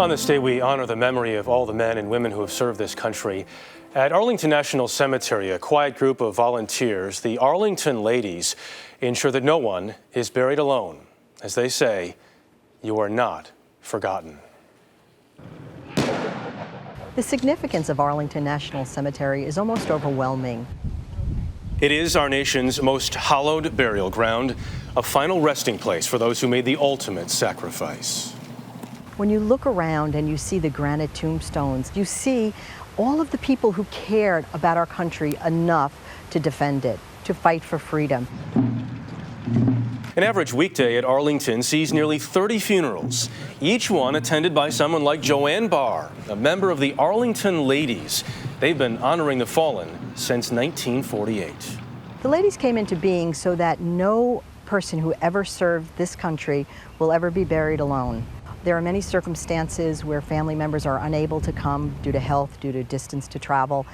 On this day, we honor the memory of all the men and women who have served this country. At Arlington National Cemetery, a quiet group of volunteers, the Arlington Ladies, ensure that no one is buried alone. As they say, you are not forgotten. The significance of Arlington National Cemetery is almost overwhelming. It is our nation's most hallowed burial ground, a final resting place for those who made the ultimate sacrifice. When you look around and you see the granite tombstones, you see all of the people who cared about our country enough to defend it, to fight for freedom. An average weekday at Arlington sees nearly 30 funerals, each one attended by someone like Joanne Barr, a member of the Arlington Ladies. They've been honoring the fallen since 1948. The Ladies came into being so that no person who ever served this country will ever be buried alone. There are many circumstances where family members are unable to come due to health, due to distance to travel.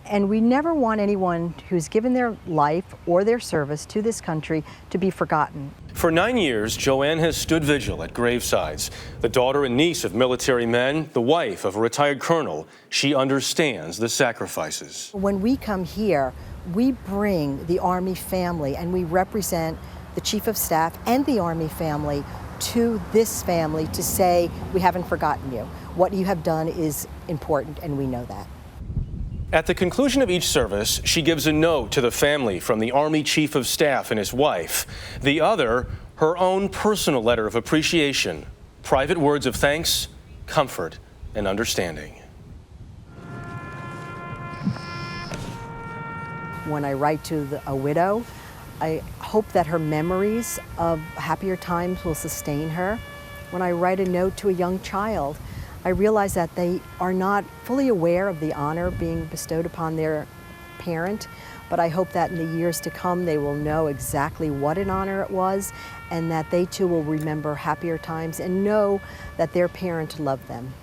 And we never want anyone who's given their life or their service to this country to be forgotten. For 9 years, Joanne has stood vigil at gravesides. The daughter and niece of military men, the wife of a retired colonel, she understands the sacrifices. When we come here, we bring the Army family and we represent the Chief of Staff and the Army family to this family to say, we haven't forgotten you. What you have done is important, and we know that. At the conclusion of each service, she gives a note to the family from the Army Chief of Staff and his wife. The other, her own personal letter of appreciation, private words of thanks, comfort, and understanding. When I write to a widow, I hope that her memories of happier times will sustain her. When I write a note to a young child, I realize that they are not fully aware of the honor being bestowed upon their parent, but I hope that in the years to come they will know exactly what an honor it was, and that they too will remember happier times and know that their parent loved them.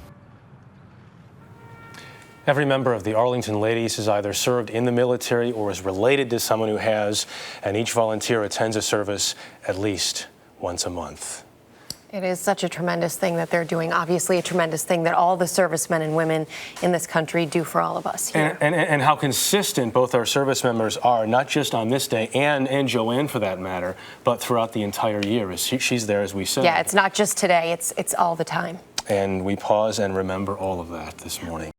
Every member of the Arlington Ladies has either served in the military or is related to someone who has, and each volunteer attends a service at least once a month. It is such a tremendous thing that they're doing, obviously a tremendous thing that all the servicemen and women in this country do for all of us here. And how consistent both our service members are, not just on this day, and Joanne for that matter, but throughout the entire year. As she's there, as we said. Yeah, it's not just today, it's all the time. And we pause and remember all of that this morning.